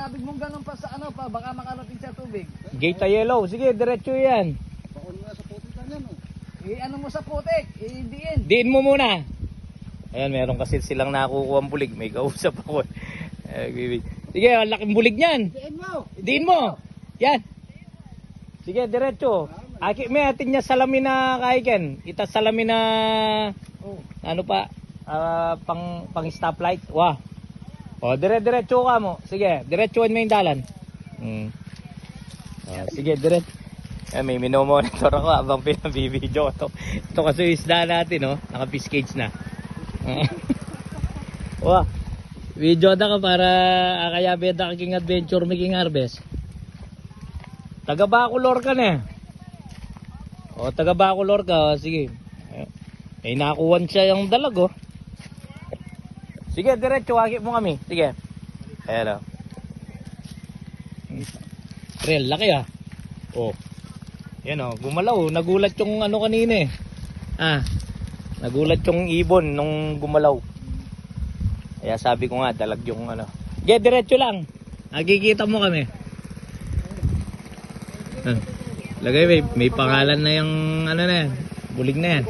sabig mong ganun pa sa ano pa, baka makarating sa tubig. Gate yellow. Sige, diretso yan. Bakon nga sa putik yan, oh. Ano mo sa putik, i-diin. Diin mo muna. Ayan, meron kasi silang nakukuha ang bulig. May kausap ako. Sige, ang laking bulig niyan. Diin mo! Diin mo. Yan. Sige, diretso. Aki, may atin niya salamin na kaiken. Ita salamin na ano pa, pang stoplight. Wah. O, diretso ka mo. Sige, diretsuin mo yung dalan. Sige, diretso. May minomonitor ako habang pinabibidyo ko. Ito kasi yung isda natin, no? Naka-fish cage na. Wah. Video da ka para kaya beda king adventure making harvest. Taga Bacolor ka na. O, taga Bacolor ka. O, sige. Ay, nakuwan siya yung dalag, oh. Sige, diretso. Wakit mo kami. Sige. Ayan, o. Real, laki, ah. Oh. Yan, o. Gumalaw. Nagulat yung ano kanina, eh. Nagulat yung ibon nung gumalaw. Kaya sabi ko nga, dalag yung ano. Sige, diretso lang. Nakikita mo kami. Lagay, may pangalan na yung ano na yan. Bulig na yan.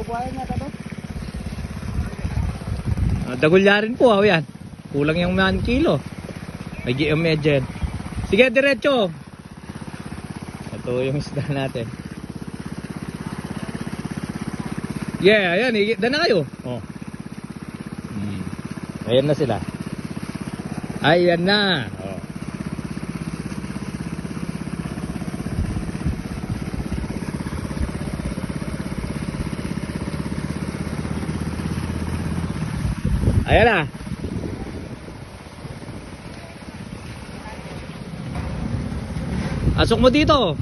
Dagulyarin po, yan. Kulang yung 1 kilo. May GM medyan. Sige, diretso. Ito yung isda natin. Yeah, ayan. Higit na kayo. Oh. Ayan na sila. Ayan na. Oh. Ayan na. Asok mo dito.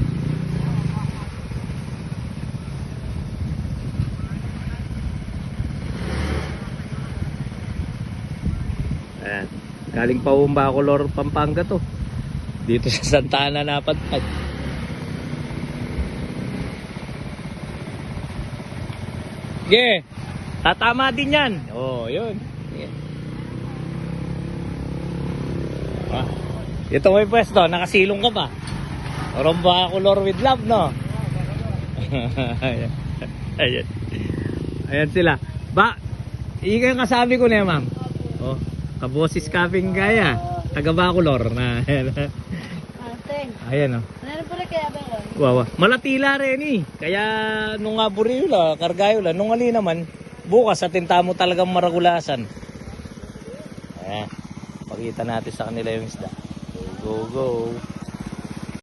Ayan. Galing pa Bacolor, Pampanga to. Dito sa Santa Ana napadpad. Sige. Tatama din yan. Oh, yun. Sige. Ito may pwesto. Nakasilong ka pa. From Bacolor with love, no? Ayan. Ayan. Ayan sila. Ika yung kasabi ko na, ma'am. Oh. Kabosis Kaping Gaya, taga Bacolor na. Ayan, oh. Ano pala kaya ba yun? Wawa. Malatila rin, eh. Kaya nung aburiyula, kargayula, nung ali naman, bukas atin tamo talagang maragulasan. Ayan. Pakita natin sa kanila yung isda. Go, go, go.